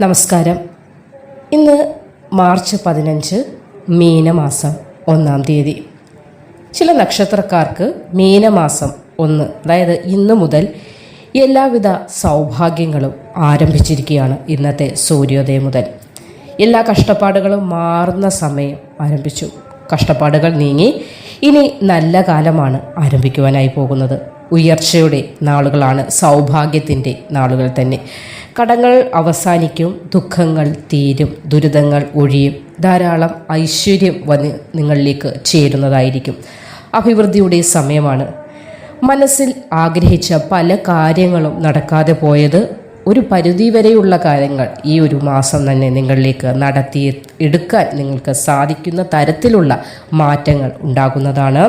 നമസ്കാരം. ഇന്ന് മാർച്ച് 15 മീനമാസം 1-ാം തീയതി. ചില നക്ഷത്രക്കാർക്ക് മീനമാസം 1, അതായത് ഇന്ന് മുതൽ എല്ലാവിധ സൗഭാഗ്യങ്ങളും ആരംഭിച്ചിരിക്കുകയാണ്. ഇന്നത്തെ സൂര്യോദയം മുതൽ എല്ലാ കഷ്ടപ്പാടുകളും മാറുന്ന സമയം ആരംഭിച്ചു. കഷ്ടപ്പാടുകൾ നീങ്ങി ഇനി നല്ല കാലമാണ് ആരംഭിക്കുവാനായി പോകുന്നത്. ഉയർച്ചയുടെ നാളുകളാണ്, സൗഭാഗ്യത്തിൻ്റെ നാളുകൾ തന്നെ. കടങ്ങൾ അവസാനിക്കും, ദുഃഖങ്ങൾ തീരും, ദുരിതങ്ങൾ ഒഴിയും, ധാരാളം ഐശ്വര്യം വന്ന് നിങ്ങളിലേക്ക് ചേരുന്നതായിരിക്കും. അഭിവൃദ്ധിയുടെ സമയമാണ്. മനസ്സിൽ ആഗ്രഹിച്ച പല കാര്യങ്ങളും നടക്കാതെ പോയത്, ഒരു പരിധിവരെയുള്ള കാര്യങ്ങൾ ഈ ഒരു മാസം തന്നെ നിങ്ങളിലേക്ക് നടത്തി എടുക്കാൻ നിങ്ങൾക്ക് സാധിക്കുന്ന തരത്തിലുള്ള മാറ്റങ്ങൾ ഉണ്ടാകുന്നതാണ്.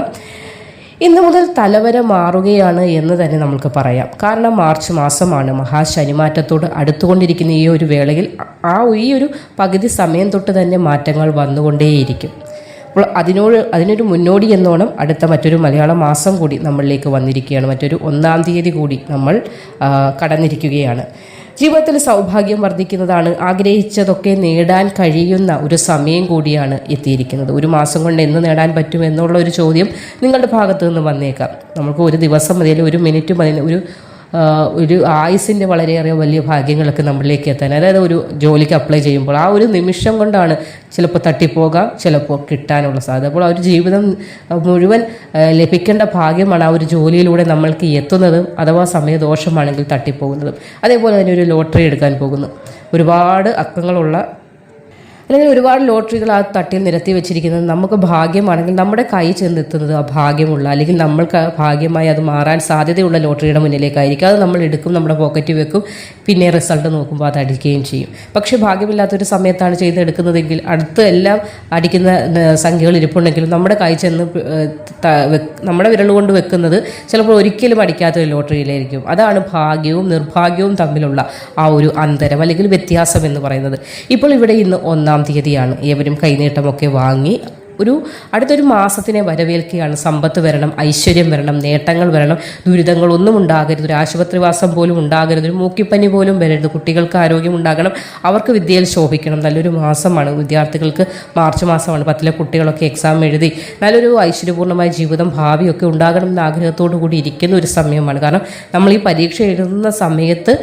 ഇന്നു മുതൽ തലവര മാറുകയാണ് എന്ന് തന്നെ നമുക്ക് പറയാം. കാരണം മാർച്ച് മാസമാണ്. മഹാശനിമാറ്റത്തോട് അടുത്തുകൊണ്ടിരിക്കുന്ന ഈ ഒരു വേളയിൽ ഈ ഒരു പകുതി സമയം തൊട്ട് തന്നെ മാറ്റങ്ങൾ വന്നുകൊണ്ടേയിരിക്കും. അപ്പോൾ അതിനൊരു മുന്നോടി എന്നോണം അടുത്ത മറ്റൊരു മലയാള മാസം കൂടി നമ്മളിലേക്ക് വന്നിരിക്കുകയാണ്. മറ്റൊരു 1-ാം തീയതി കൂടി നമ്മൾ കടന്നിരിക്കുകയാണ്. ജീവിതത്തിൽ സൗഭാഗ്യം വർദ്ധിക്കുന്നതാണ്. ആഗ്രഹിച്ചതൊക്കെ നേടാൻ കഴിയുന്ന ഒരു സമയം കൂടിയാണ് എത്തിയിരിക്കുന്നത്. ഒരു മാസം കൊണ്ട് എന്ന് നേടാൻ പറ്റും എന്നുള്ള ഒരു ചോദ്യം നിങ്ങളുടെ ഭാഗത്തു നിന്ന് വന്നേക്കാം. നമുക്ക് ഒരു ദിവസം മതി, അല്ലെങ്കിൽ ഒരു മിനിറ്റ് മതി, ഒരു ആയുസിൻ്റെ വളരെയേറെ വലിയ ഭാഗ്യങ്ങളൊക്കെ നമ്മളിലേക്ക് എത്താൻ. അതായത് ഒരു ജോലിക്ക് അപ്ലൈ ചെയ്യുമ്പോൾ ആ ഒരു നിമിഷം കൊണ്ടാണ് ചിലപ്പോൾ തട്ടിപ്പോകാം, ചിലപ്പോൾ കിട്ടാനുള്ള സാധ്യത. അപ്പോൾ ആ ഒരു ജീവിതം മുഴുവൻ ലഭിക്കേണ്ട ഭാഗ്യമാണ് ആ ഒരു ജോലിയിലൂടെ നമ്മൾക്ക് എത്തുന്നതും, അഥവാ സമയദോഷമാണെങ്കിൽ തട്ടിപ്പോകുന്നതും. അതേപോലെ തന്നെ ഒരു ലോട്ടറി എടുക്കാൻ പോകുന്നു. ഒരുപാട് അക്കങ്ങളുള്ള അല്ലെങ്കിൽ ഒരുപാട് ലോട്ടറികൾ ആ തട്ടിൽ നിരത്തി വെച്ചിരിക്കുന്നത് നമുക്ക് ഭാഗ്യമാണെങ്കിൽ നമ്മുടെ കൈ ചെന്നെത്തുന്നത് ആ ഭാഗ്യമുള്ള, അല്ലെങ്കിൽ നമ്മൾക്ക് ഭാഗ്യമായി അത് മാറാൻ സാധ്യതയുള്ള ലോട്ടറിയുടെ മുന്നിലേക്കായിരിക്കും. അത് നമ്മൾ എടുക്കും, നമ്മുടെ പോക്കറ്റിൽ വെക്കും, പിന്നെ റിസൾട്ട് നോക്കുമ്പോൾ അത് അടിക്കുകയും ചെയ്യും. പക്ഷേ ഭാഗ്യമില്ലാത്തൊരു സമയത്താണ് ചെയ്തെടുക്കുന്നതെങ്കിൽ അടുത്ത് എല്ലാം അടിക്കുന്ന സംഖ്യകൾ ഇരിപ്പുണ്ടെങ്കിലും നമ്മുടെ കൈ ചെന്ന് നമ്മുടെ വിരൽ കൊണ്ട് വെക്കുന്നത് ചിലപ്പോൾ ഒരിക്കലും അടിക്കാത്തൊരു ലോട്ടറിയിലായിരിക്കും. അതാണ് ഭാഗ്യവും നിർഭാഗ്യവും തമ്മിലുള്ള ആ ഒരു അന്തരം അല്ലെങ്കിൽ വ്യത്യാസം എന്ന് പറയുന്നത്. ഇപ്പോൾ ഇവിടെ ഇന്ന് 1-ാം തീയതിയാണ്. ഏവരും കൈനീട്ടമൊക്കെ വാങ്ങി അടുത്തൊരു മാസത്തിനെ വരവേൽക്കുകയാണ്. സമ്പത്ത് വരണം, ഐശ്വര്യം വരണം, നേട്ടങ്ങൾ വരണം, ദുരിതങ്ങളൊന്നും ഉണ്ടാകരുത്, ഒരു ആശുപത്രിവാസം പോലും ഉണ്ടാകരുത്, ഒരു മൂക്കിപ്പനി പോലും വരരുത്, കുട്ടികൾക്ക് ആരോഗ്യം ഉണ്ടാകണം, അവർക്ക് വിദ്യയിൽ ശോഭിക്കണം. നല്ലൊരു മാസമാണ്. വിദ്യാർത്ഥികൾക്ക് മാർച്ച് മാസമാണ്. 10ലെ കുട്ടികളൊക്കെ എക്സാം എഴുതി നല്ലൊരു ഐശ്വര്യപൂർണ്ണമായ ജീവിതം, ഭാവിയൊക്കെ ഉണ്ടാകണം എന്ന ആഗ്രഹത്തോടു കൂടി ഇരിക്കുന്ന ഒരു സമയമാണ്. കാരണം നമ്മൾ ഈ പരീക്ഷ എഴുതുന്ന സമയത്ത്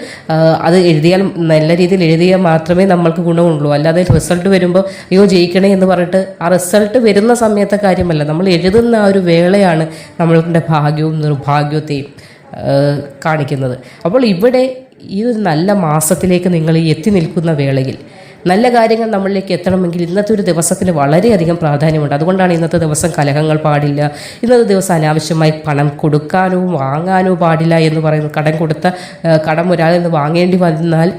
അത് എഴുതിയാൽ നല്ല രീതിയിൽ എഴുതിയാൽ മാത്രമേ നമ്മൾക്ക് ഗുണമുള്ളൂ. അല്ലാതെ റിസൾട്ട് വരുമ്പോൾ അയ്യോ ജയിക്കണേ എന്ന് പറഞ്ഞിട്ട് ആ റിസൾട്ട് വരുന്ന സമയത്തെ കാര്യമല്ല, നമ്മൾ എഴുതുന്ന ആ ഒരു വേളയാണ് നമ്മളുടെ ഭാഗ്യവും നിർഭാഗ്യത്തെയും കാണിക്കുന്നത്. അപ്പോൾ ഇവിടെ ഈ ഒരു നല്ല മാസത്തിലേക്ക് നിങ്ങൾ എത്തി നിൽക്കുന്ന വേളയിൽ നല്ല കാര്യങ്ങൾ നമ്മളിലേക്ക് എത്തണമെങ്കിൽ ഇന്നത്തെ ഒരു ദിവസത്തിന് വളരെയധികം പ്രാധാന്യമുണ്ട്. അതുകൊണ്ടാണ് ഇന്നത്തെ ദിവസം കലഹങ്ങൾ പാടില്ല, ഇന്നത്തെ ദിവസം അനാവശ്യമായി പണം കൊടുക്കാനോ വാങ്ങാനോ പാടില്ല എന്ന് പറയുന്നു. കടം ഒരാളിൽ നിന്ന് വാങ്ങേണ്ടി വന്നാൽ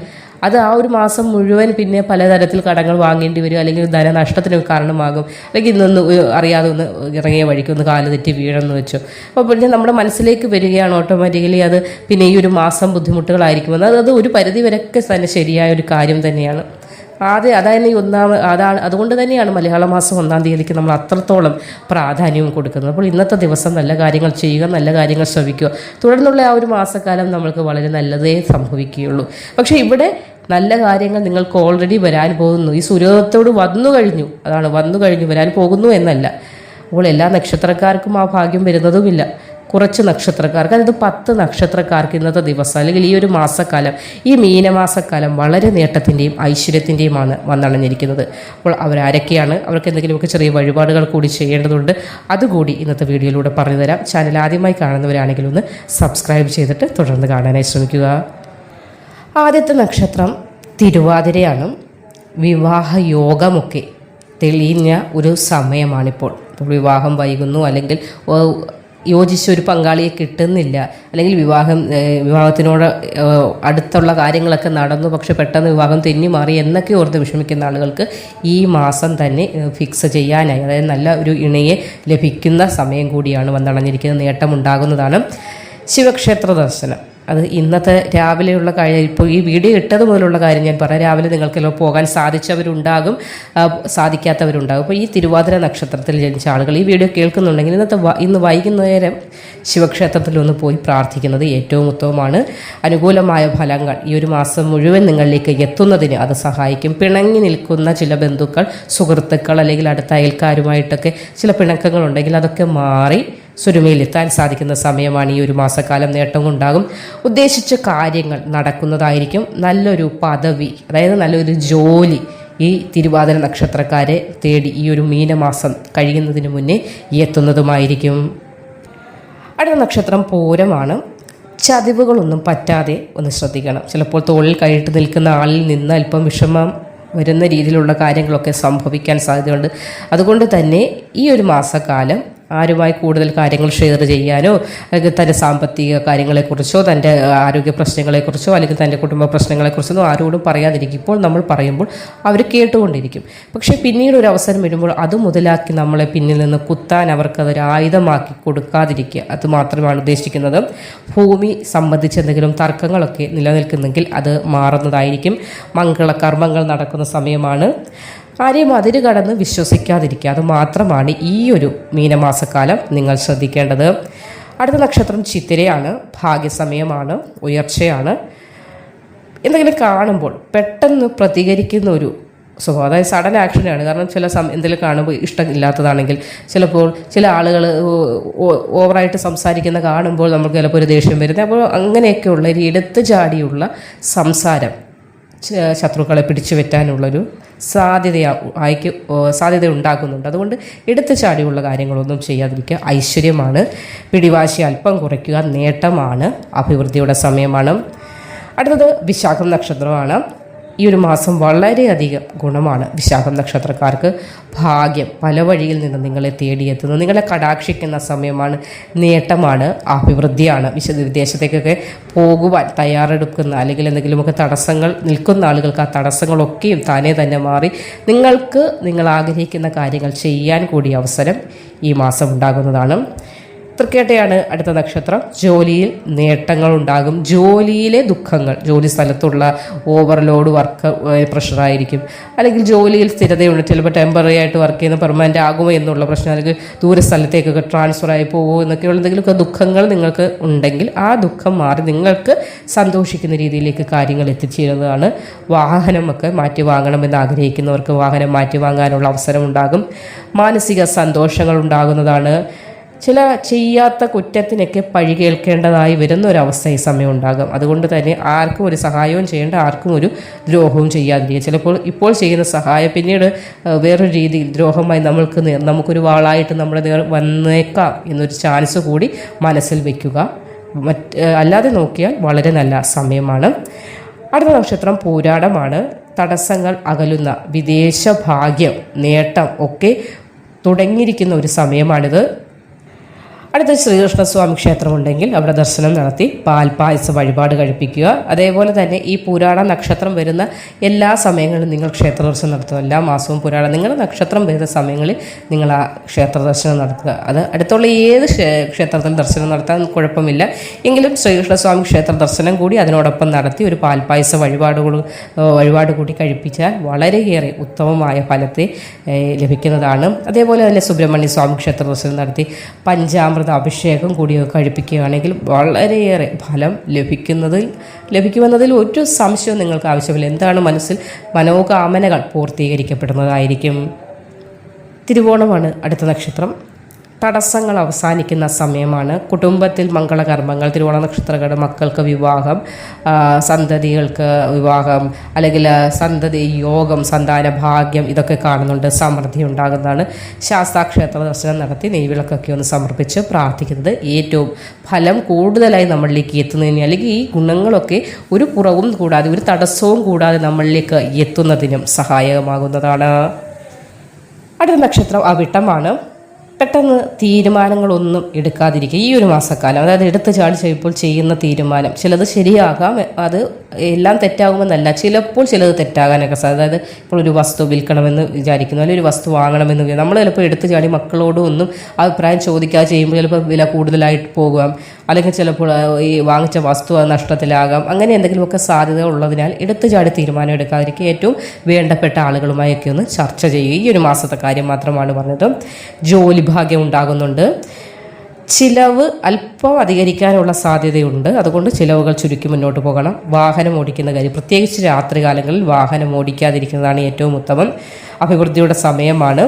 അത് ആ ഒരു മാസം മുഴുവൻ പിന്നെ പലതരത്തിൽ കടങ്ങൾ വാങ്ങേണ്ടി വരും, അല്ലെങ്കിൽ ധനനഷ്ടത്തിന് കാരണമാകും, അല്ലെങ്കിൽ ഇന്നൊന്ന് അറിയാതെ ഒന്ന് ഇറങ്ങിയ വഴിക്ക് ഒന്ന് കാല് തെറ്റി വീഴെന്ന് വെച്ചു. അപ്പോൾ പിന്നെ നമ്മുടെ മനസ്സിലേക്ക് വരികയാണ് ഓട്ടോമാറ്റിക്കലി അത് പിന്നെ ഈ ഒരു മാസം ബുദ്ധിമുട്ടുകളായിരിക്കും. അത് ഒരു പരിധി വരെയൊക്കെ തന്നെ ശരിയായ ഒരു കാര്യം തന്നെയാണ്. അതുകൊണ്ട് തന്നെയാണ് മലയാള മാസം 1-ാം തീയതിക്ക് നമ്മൾ അത്രത്തോളം പ്രാധാന്യവും കൊടുക്കുന്നത്. അപ്പോൾ ഇന്നത്തെ ദിവസം നല്ല കാര്യങ്ങൾ ചെയ്യുക, നല്ല കാര്യങ്ങൾ ശ്രമിക്കുക. തുടർന്നുള്ള ആ ഒരു മാസക്കാലം നമ്മൾക്ക് വളരെ നല്ലതേ സംഭവിക്കുകയുള്ളൂ. പക്ഷേ ഇവിടെ നല്ല കാര്യങ്ങൾ നിങ്ങൾക്ക് ഓൾറെഡി വരാൻ പോകുന്നു. ഈ സൂര്യോദയത്തോട് വന്നു കഴിഞ്ഞു, വരാൻ പോകുന്നു എന്നല്ല. അപ്പോൾ എല്ലാ നക്ഷത്രക്കാർക്കും ആ ഭാഗ്യം വരുന്നതുമില്ല. കുറച്ച് നക്ഷത്രക്കാർക്ക്, അതായത് 10 നക്ഷത്രക്കാർക്ക് ഇന്നത്തെ ദിവസം അല്ലെങ്കിൽ ഈ ഒരു മാസക്കാലം, ഈ മീനമാസക്കാലം വളരെ നേട്ടത്തിൻ്റെയും ഐശ്വര്യത്തിൻ്റെയുമാണ് വന്നണഞ്ഞിരിക്കുന്നത്. അപ്പോൾ അവരാരൊക്കെയാണ്, അവർക്ക് എന്തെങ്കിലുമൊക്കെ ചെറിയ വഴിപാടുകൾ കൂടി ചെയ്യേണ്ടതുണ്ട്. അതുകൂടി ഇന്നത്തെ വീഡിയോയിലൂടെ പറഞ്ഞു തരാം. ചാനൽ ആദ്യമായി കാണുന്നവരാണെങ്കിൽ ഒന്ന് സബ്സ്ക്രൈബ് ചെയ്തിട്ട് തുടർന്ന് കാണാനായി ശ്രമിക്കുക. ആദ്യത്തെ നക്ഷത്രം തിരുവാതിരയാണ്. വിവാഹ യോഗമൊക്കെ തെളിഞ്ഞ ഒരു സമയമാണിപ്പോൾ. വിവാഹം വൈകുന്നു, അല്ലെങ്കിൽ യോജിച്ച ഒരു പങ്കാളിയെ കിട്ടുന്നില്ല, അല്ലെങ്കിൽ വിവാഹത്തിനോട് അടുത്തുള്ള കാര്യങ്ങളൊക്കെ നടന്നു, പക്ഷെ പെട്ടെന്ന് വിവാഹം തെന്നി മാറി എന്നൊക്കെ ഓർത്ത് വിഷമിക്കുന്ന ആളുകൾക്ക് ഈ മാസം തന്നെ ഫിക്സ് ചെയ്യാനായി, അതായത് നല്ല ഒരു ഇണയെ ലഭിക്കുന്ന സമയം കൂടിയാണ് വന്നണഞ്ഞിരിക്കുന്നത്. നേട്ടമുണ്ടാകുന്നതാണ്. ശിവക്ഷേത്ര ദർശനം, അത് ഇന്നത്തെ രാവിലെയുള്ള കാര്യം, ഇപ്പോൾ ഈ വീഡിയോ ഇട്ടത് മുതലുള്ള കാര്യം ഞാൻ പറയാം. രാവിലെ നിങ്ങൾക്കെല്ലാം പോകാൻ സാധിച്ചവരുണ്ടാകും, സാധിക്കാത്തവരുണ്ടാകും. അപ്പോൾ ഈ തിരുവാതിര നക്ഷത്രത്തിൽ ജനിച്ച ആളുകൾ ഈ വീഡിയോ കേൾക്കുന്നുണ്ടെങ്കിൽ ഇന്ന് വൈകുന്നേരം ശിവക്ഷേത്രത്തിലൊന്ന് പോയി പ്രാർത്ഥിക്കുന്നത് ഏറ്റവും ഉത്തമമാണ്. അനുകൂലമായ ഫലങ്ങൾ ഈ ഒരു മാസം മുഴുവൻ നിങ്ങളിലേക്ക് എത്തുന്നതിന് അത് സഹായിക്കും. പിണങ്ങി നിൽക്കുന്ന ചില ബന്ധുക്കൾ, സുഹൃത്തുക്കൾ അല്ലെങ്കിൽ അടുത്ത അയൽക്കാരുമായിട്ടൊക്കെ ചില പിണക്കങ്ങളുണ്ടെങ്കിൽ അതൊക്കെ മാറി സുരുമയിലെത്താൻ സാധിക്കുന്ന സമയമാണ് ഈ ഒരു മാസക്കാലം. നേട്ടം കൊണ്ടാകും. ഉദ്ദേശിച്ച കാര്യങ്ങൾ നടക്കുന്നതായിരിക്കും. നല്ലൊരു പദവി, അതായത് നല്ലൊരു ജോലി ഈ തിരുവാതിര നക്ഷത്രക്കാരെ തേടി ഈ ഒരു മീനമാസം കഴിയുന്നതിന് മുന്നേ എത്തുന്നതുമായിരിക്കും. അടുത്ത നക്ഷത്രം പൂരമാണ്. ചതിവുകളൊന്നും പറ്റാതെ ഒന്ന് ശ്രദ്ധിക്കണം. ചിലപ്പോൾ തോളിൽ കൈയിട്ട് നിൽക്കുന്ന ആളിൽ നിന്ന് അല്പം വിഷമം വരുന്ന രീതിയിലുള്ള കാര്യങ്ങളൊക്കെ സംഭവിക്കാൻ സാധ്യതയുണ്ട്. അതുകൊണ്ട് തന്നെ ഈ ഒരു മാസക്കാലം ആരുമായി കൂടുതൽ കാര്യങ്ങൾ ഷെയർ ചെയ്യാനോ അല്ലെങ്കിൽ തൻ്റെ സാമ്പത്തിക കാര്യങ്ങളെക്കുറിച്ചോ തൻ്റെ ആരോഗ്യ പ്രശ്നങ്ങളെക്കുറിച്ചോ അല്ലെങ്കിൽ തൻ്റെ കുടുംബ പ്രശ്നങ്ങളെക്കുറിച്ചൊന്നും ആരോടും പറയാതിരിക്കും. ഇപ്പോൾ നമ്മൾ പറയുമ്പോൾ അവർ കേട്ടുകൊണ്ടിരിക്കും. പക്ഷേ പിന്നീട് ഒരു അവസരം വരുമ്പോൾ അത് മുതലാക്കി നമ്മളെ പിന്നിൽ നിന്ന് കുത്താൻ അവർക്കതൊരു ആയുധമാക്കി കൊടുക്കാതിരിക്കുക, അത് മാത്രമാണ് ഉദ്ദേശിക്കുന്നത്. ഭൂമി സംബന്ധിച്ച് എന്തെങ്കിലും തർക്കങ്ങളൊക്കെ നിലനിൽക്കുന്നെങ്കിൽ അത് മാറുന്നതായിരിക്കും. മംഗളകർമ്മങ്ങൾ നടക്കുന്ന സമയമാണ്. ആരെയും അതിര് കടന്ന് വിശ്വസിക്കാതിരിക്കുക, അത് മാത്രമാണ് ഈ ഒരു മീനമാസക്കാലം നിങ്ങൾ ശ്രദ്ധിക്കേണ്ടത്. അടുത്ത നക്ഷത്രം ചിത്തിരയാണ്. ഭാഗ്യസമയമാണ്, ഉയർച്ചയാണ്. എന്തെങ്കിലും കാണുമ്പോൾ പെട്ടെന്ന് പ്രതികരിക്കുന്ന ഒരു സ്വഭാവം, അതായത് സഡൻ ആക്ഷനാണ്. കാരണം ചില എന്തെങ്കിലും കാണുമ്പോൾ ഇഷ്ടമില്ലാത്തതാണെങ്കിൽ ചിലപ്പോൾ ചില ആളുകൾ ഓവറായിട്ട് സംസാരിക്കുന്ന കാണുമ്പോൾ നമുക്ക് ചിലപ്പോൾ ഒരു ദേഷ്യം വരുന്നത്. അപ്പോൾ അങ്ങനെയൊക്കെയുള്ള ഒരു എടുത്തു ചാടിയുള്ള സംസാരം ശത്രുക്കളെ പിടിച്ചു പറ്റാനുള്ളൊരു സാധ്യത ഉണ്ടാകുന്നുണ്ട്. അതുകൊണ്ട് എടുത്തു ചാടിയുള്ള കാര്യങ്ങളൊന്നും ചെയ്യാതിരിക്കുക. ഐശ്വര്യമാണ്. പിടിവാശി അല്പം കുറയ്ക്കുക. നേട്ടമാണ്. അഭിവൃദ്ധിയുടെ സമയമാണ്. അടുത്തത് വിശാഖം നക്ഷത്രമാണ്. ഈ ഒരു മാസം വളരെയധികം ഗുണമാണ് വിശാഖം നക്ഷത്രക്കാർക്ക്. ഭാഗ്യം പല വഴിയിൽ നിന്ന് നിങ്ങളെ തേടിയെത്തുന്നു, നിങ്ങളെ കടാക്ഷിക്കുന്ന സമയമാണ്. നേട്ടമാണ്. അഭിവൃദ്ധിയാണ്. വിദേശത്തേക്കൊക്കെ പോകുവാൻ തയ്യാറെടുക്കുന്ന അല്ലെങ്കിൽ എന്തെങ്കിലുമൊക്കെ തടസ്സങ്ങൾ നിൽക്കുന്ന ആളുകൾക്ക് ആ തടസ്സങ്ങളൊക്കെയും താനേ തന്നെ മാറി നിങ്ങൾ ആഗ്രഹിക്കുന്ന കാര്യങ്ങൾ ചെയ്യാൻ കൂടി അവസരം ഈ മാസം ഉണ്ടാകുന്നതാണ്. തൃക്കേട്ടയാണ് അടുത്ത നക്ഷത്രം. ജോലിയിൽ നേട്ടങ്ങളുണ്ടാകും. ജോലിയിലെ ദുഃഖങ്ങൾ, ജോലി സ്ഥലത്തുള്ള ഓവർലോഡ് വർക്ക് പ്രഷറായിരിക്കും, അല്ലെങ്കിൽ ജോലിയിൽ സ്ഥിരതയുണ്ട്, ചിലപ്പോൾ ടെമ്പററി ആയിട്ട് വർക്ക് ചെയ്യുന്ന പെർമനൻ്റ് ആകുമോ എന്നുള്ള പ്രശ്നം, അല്ലെങ്കിൽ ദൂര സ്ഥലത്തേക്കൊക്കെ ട്രാൻസ്ഫർ ആയി പോകുമോ എന്നൊക്കെയുള്ള എന്തെങ്കിലുമൊക്കെ ദുഃഖങ്ങൾ നിങ്ങൾക്ക് ഉണ്ടെങ്കിൽ ആ ദുഃഖം മാറി നിങ്ങൾക്ക് സന്തോഷിക്കുന്ന രീതിയിലേക്ക് കാര്യങ്ങൾ എത്തിച്ചേരുന്നതാണ്. വാഹനമൊക്കെ മാറ്റി വാങ്ങണമെന്ന് ആഗ്രഹിക്കുന്നവർക്ക് വാഹനം മാറ്റി വാങ്ങാനുള്ള അവസരം ഉണ്ടാകും. മാനസിക സന്തോഷങ്ങൾ ഉണ്ടാകുന്നതാണ്. ചില ചെയ്യാത്ത കുറ്റത്തിനൊക്കെ പഴി കേൾക്കേണ്ടതായി വരുന്ന ഒരവസ്ഥ ഈ സമയം ഉണ്ടാകും. അതുകൊണ്ട് തന്നെ ആർക്കും ഒരു സഹായവും ചെയ്യേണ്ട, ആർക്കും ഒരു ദ്രോഹവും ചെയ്യാതിരിക്കുക. ചിലപ്പോൾ ഇപ്പോൾ ചെയ്യുന്ന സഹായം പിന്നീട് വേറൊരു രീതിയിൽ ദ്രോഹമായി നമുക്കൊരു വാളായിട്ട് നമ്മുടെ നേർ വന്നേക്കാം എന്നൊരു ചാൻസ് കൂടി മനസ്സിൽ വയ്ക്കുക. അല്ലാതെ നോക്കിയാൽ വളരെ നല്ല സമയമാണ്. അടുത്ത നക്ഷത്രം പൂരാടമാണ്. തടസ്സങ്ങൾ അകലുന്ന വിദേശ ഭാഗ്യം, നേട്ടം ഒക്കെ തുടങ്ങിയിരിക്കുന്ന ഒരു സമയമാണിത്. അടുത്ത ശ്രീകൃഷ്ണസ്വാമി ക്ഷേത്രമുണ്ടെങ്കിൽ അവിടെ ദർശനം നടത്തി പാൽപ്പായസ വഴിപാട് കഴിപ്പിക്കുക. അതേപോലെ തന്നെ ഈ പുരാണ നക്ഷത്രം വരുന്ന എല്ലാ സമയങ്ങളിലും നിങ്ങൾ ക്ഷേത്ര ദർശനം നടത്തുക. എല്ലാ മാസവും പുരാണം നിങ്ങളുടെ നക്ഷത്രം വരുന്ന സമയങ്ങളിൽ നിങ്ങൾ ആ ക്ഷേത്ര ദർശനം നടത്തുക. അത് അടുത്തുള്ള ഏത് ക്ഷേത്രത്തിൽ ദർശനം നടത്താൻ കുഴപ്പമില്ല. എങ്കിലും ശ്രീകൃഷ്ണസ്വാമി ക്ഷേത്ര ദർശനം കൂടി അതിനോടൊപ്പം നടത്തി ഒരു പാൽപ്പായസ വഴിപാട് കൂടി കഴിപ്പിച്ചാൽ വളരെയേറെ ഉത്തമമായ ഫലത്തെ ലഭിക്കുന്നതാണ്. അതേപോലെ തന്നെ സുബ്രഹ്മണ്യ സ്വാമി ക്ഷേത്ര ദർശനം നടത്തി പഞ്ചാമൃത അഭിഷേകം കൂടി കഴിപ്പിക്കുകയാണെങ്കിൽ വളരെയേറെ ഫലം ലഭിക്കുമെന്നതിൽ ഒരു സംശയവും നിങ്ങൾക്ക് ആവശ്യമില്ല. എന്താണ് മനസ്സിൽ മനോകാമനകൾ പൂർത്തീകരിക്കപ്പെടുന്നതായിരിക്കും. തിരുവോണമാണ് അടുത്ത നക്ഷത്രം. തടസ്സങ്ങൾ അവസാനിക്കുന്ന സമയമാണ്. കുടുംബത്തിൽ മംഗളകർമ്മങ്ങൾ, തിരുവോണ നക്ഷത്രങ്ങളുടെ മക്കൾക്ക് വിവാഹം, സന്തതികൾക്ക് വിവാഹം, അല്ലെങ്കിൽ സന്തതി യോഗം, സന്താന ഭാഗ്യം, ഇതൊക്കെ കാണുന്നുണ്ട്. സമൃദ്ധി ഉണ്ടാകുന്നതാണ്. ശാസ്താക്ഷേത്ര ദർശനം നടത്തി നെയ്വിളക്കൊക്കെ ഒന്ന് സമർപ്പിച്ച് പ്രാർത്ഥിക്കുന്നത് ഏറ്റവും ഫലം കൂടുതലായി നമ്മളിലേക്ക് എത്തുന്നതിന്, അല്ലെങ്കിൽ ഈ ഗുണങ്ങളൊക്കെ ഒരു കുറവും കൂടാതെ ഒരു തടസ്സവും കൂടാതെ നമ്മളിലേക്ക് എത്തുന്നതിനും സഹായകമാകുന്നതാണ്. അടുത്ത നക്ഷത്രം അവിട്ടമാണ്. പെട്ടെന്ന് തീരുമാനങ്ങളൊന്നും എടുക്കാതിരിക്കുക ഈ ഒരു മാസക്കാലം. അതായത് എടുത്തു ചാടി ചെയ്യുമ്പോൾ ചെയ്യുന്ന തീരുമാനം ചിലത് ശരിയാകാം, അത് എല്ലാം തെറ്റാകുമെന്നല്ല, ചിലപ്പോൾ ചിലത് തെറ്റാകാനൊക്കെ സാധ്യത. അതായത് ഇപ്പോൾ ഒരു വസ്തു വിൽക്കണമെന്ന് വിചാരിക്കുന്നു, അല്ലെങ്കിൽ ഒരു വസ്തു വാങ്ങണമെന്ന് വിചാരിക്കും. നമ്മൾ ചിലപ്പോൾ എടുത്തു ചാടി മക്കളോടും ഒന്നും അഭിപ്രായം ചോദിക്കാതെ ചെയ്യുമ്പോൾ ചിലപ്പോൾ വില കൂടുതലായിട്ട് പോകാം, അല്ലെങ്കിൽ ചിലപ്പോൾ ഈ വാങ്ങിച്ച വസ്തു അത് നഷ്ടത്തിലാകാം. അങ്ങനെ എന്തെങ്കിലുമൊക്കെ സാധ്യത ഉള്ളതിനാൽ എടുത്തു ചാടി തീരുമാനം എടുക്കാതിരിക്കുക. ഏറ്റവും വേണ്ടപ്പെട്ട ആളുകളുമായൊക്കെ ഒന്ന് ചർച്ച ചെയ്യുക. ഈ ഒരു മാസത്തെ കാര്യം മാത്രമാണ് പറഞ്ഞത്. ജോലി ഭാഗ്യം ഉണ്ടാകുന്നുണ്ട്. ചിലവ് അല്പം അധികരിക്കാനുള്ള സാധ്യതയുണ്ട്, അതുകൊണ്ട് ചിലവുകൾ ചുരുക്കി മുന്നോട്ട് പോകണം. വാഹനം ഓടിക്കുന്ന കാര്യം, പ്രത്യേകിച്ച് രാത്രികാലങ്ങളിൽ വാഹനം ഓടിക്കാതിരിക്കുന്നതാണ് ഏറ്റവും ഉത്തമം. അഭിവൃദ്ധിയുടെ സമയമാണ്.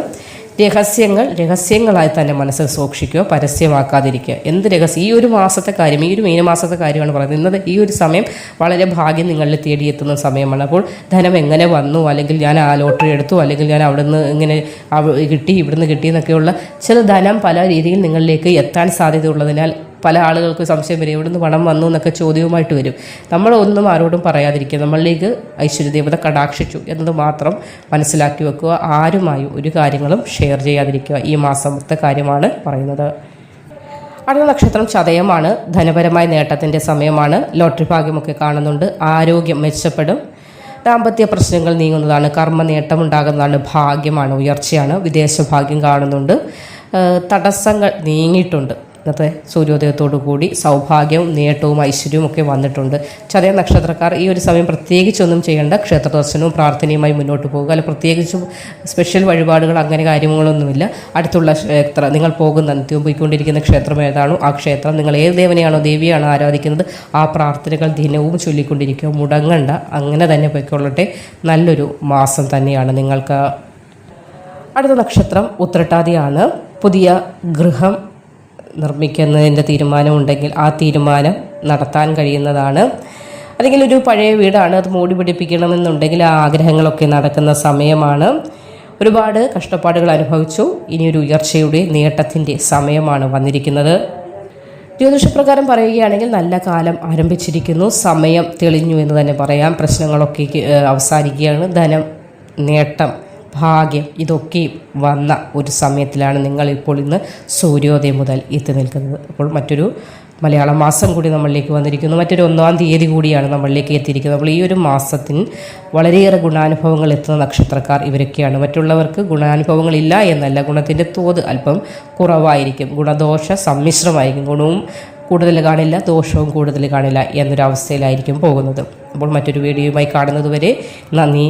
രഹസ്യങ്ങളായി തന്നെ മനസ്സിൽ സൂക്ഷിക്കുക, പരസ്യമാക്കാതിരിക്കുക. എന്ത് രഹസ്യം? ഈ ഒരു മാസത്തെ കാര്യം, ഈ ഒരു മീനമാസത്തെ കാര്യമാണ് പറയുന്നത്. ഇന്നത് ഈ ഒരു സമയം വളരെ ഭാഗ്യം നിങ്ങളിൽ തേടിയെത്തുന്ന സമയമാണ്. അപ്പോൾ ധനം എങ്ങനെ വന്നു, അല്ലെങ്കിൽ ഞാൻ ആ ലോട്ടറി എടുത്തു, അല്ലെങ്കിൽ ഞാൻ അവിടെ നിന്ന് ഇങ്ങനെ കിട്ടി, ഇവിടുന്ന് കിട്ടി എന്നൊക്കെയുള്ള ചില ധനം പല രീതിയിൽ നിങ്ങളിലേക്ക് എത്താൻ സാധ്യതയുള്ളതിനാൽ പല ആളുകൾക്ക് സംശയം വരും, എവിടുന്ന് പണം വന്നു എന്നൊക്കെ ചോദ്യവുമായിട്ട് വരും. നമ്മളൊന്നും ആരോടും പറയാതിരിക്കുക. നമ്മളിലേക്ക് ഐശ്വര്യദേവത കടാക്ഷിച്ചു എന്നത് മാത്രം മനസ്സിലാക്കി വെക്കുക. ആരുമായും ഒരു കാര്യങ്ങളും ഷെയർ ചെയ്യാതിരിക്കുക. ഈ മാസത്തെ കാര്യമാണ് പറയുന്നത്. അടുത്ത നക്ഷത്രം ചതയമാണ്. ധനപരമായ നേട്ടത്തിൻ്റെ സമയമാണ്. ലോട്ടറി ഭാഗ്യമൊക്കെ കാണുന്നുണ്ട്. ആരോഗ്യം മെച്ചപ്പെടും. ദാമ്പത്യ പ്രശ്നങ്ങൾ നീങ്ങുന്നതാണ്. കർമ്മ നേട്ടം ഉണ്ടാകുന്നതാണ്. ഭാഗ്യമാണ്, ഉയർച്ചയാണ്. വിദേശ ഭാഗ്യം കാണുന്നുണ്ട്. തടസ്സങ്ങൾ നീങ്ങിയിട്ടുണ്ട്. ഇന്നത്തെ സൂര്യോദയത്തോടു കൂടി സൗഭാഗ്യവും നേട്ടവും ഐശ്വര്യവും ഒക്കെ വന്നിട്ടുണ്ട്. ചതയ നക്ഷത്രക്കാർ ഈ ഒരു സമയം പ്രത്യേകിച്ചൊന്നും ചെയ്യേണ്ട. ക്ഷേത്ര ദർശനവും പ്രാർത്ഥനയുമായി മുന്നോട്ട് പോകുക. അല്ലെങ്കിൽ പ്രത്യേകിച്ചും സ്പെഷ്യൽ വഴിപാടുകൾ അങ്ങനെ കാര്യങ്ങളൊന്നുമില്ല. അടുത്തുള്ള നിങ്ങൾ നിത്യം പോയിക്കൊണ്ടിരിക്കുന്ന ക്ഷേത്രം ഏതാണോ ആ ക്ഷേത്രം, നിങ്ങൾ ഏത് ദേവനെയാണോ ദേവിയാണോ ആരാധിക്കുന്നത് ആ പ്രാർത്ഥനകൾ ദിനവും ചൊല്ലിക്കൊണ്ടിരിക്കുക. മുടങ്ങണ്ട, അങ്ങനെ തന്നെ പോയിക്കൊള്ളട്ടെ. നല്ലൊരു മാസം തന്നെയാണ് നിങ്ങൾക്ക്. അടുത്ത നക്ഷത്രം ഉത്രട്ടാതിയാണ്. പുതിയ ഗൃഹം നിർമ്മിക്കുന്നതിൻ്റെ തീരുമാനമുണ്ടെങ്കിൽ ആ തീരുമാനം നടത്താൻ കഴിയുന്നതാണ്. അല്ലെങ്കിൽ ഒരു പഴയ വീടാണ്, അത് മൂടി പിടിപ്പിക്കണമെന്നുണ്ടെങ്കിൽ ആ ആഗ്രഹങ്ങളൊക്കെ നടക്കുന്ന സമയമാണ്. ഒരുപാട് കഷ്ടപ്പാടുകൾ അനുഭവിച്ചു, ഇനിയൊരു ഉയർച്ചയുടെ നേട്ടത്തിൻ്റെ സമയമാണ് വന്നിരിക്കുന്നത്. ജ്യോതിഷപ്രകാരം പറയുകയാണെങ്കിൽ നല്ല കാലം ആരംഭിച്ചിരിക്കുന്നു. സമയം തെളിഞ്ഞു എന്ന് തന്നെ പറയാം. പ്രശ്നങ്ങളൊക്കെ അവസാനിക്കുകയാണ്. ധനം, നേട്ടം, ഭാഗ്യം ഇതൊക്കെ വന്ന ഒരു സമയത്തിലാണ് നിങ്ങളിപ്പോൾ ഇന്ന് സൂര്യോദയം മുതൽ എത്തി നിൽക്കുന്നത്. അപ്പോൾ മറ്റൊരു മലയാള മാസം കൂടി നമ്മളിലേക്ക് വന്നിരിക്കുന്നു. മറ്റൊരു 1-ാം തീയതി കൂടിയാണ് നമ്മളിലേക്ക് എത്തിയിരിക്കുന്നത്. അപ്പോൾ ഈ ഒരു മാസത്തിന് വളരെയേറെ ഗുണാനുഭവങ്ങൾ എത്തുന്ന നക്ഷത്രക്കാർ ഇവരൊക്കെയാണ്. മറ്റുള്ളവർക്ക് ഗുണാനുഭവങ്ങളില്ല എന്നല്ല, ഗുണത്തിൻ്റെ തോത് അല്പം കുറവായിരിക്കും. ഗുണദോഷ സമ്മിശ്രമായിരിക്കും. ഗുണവും കൂടുതൽ കാണില്ല, ദോഷവും കൂടുതൽ കാണില്ല എന്നൊരവസ്ഥയിലായിരിക്കും പോകുന്നത്. അപ്പോൾ മറ്റൊരു വീഡിയോയുമായി കാണുന്നത് വരെ നന്ദി.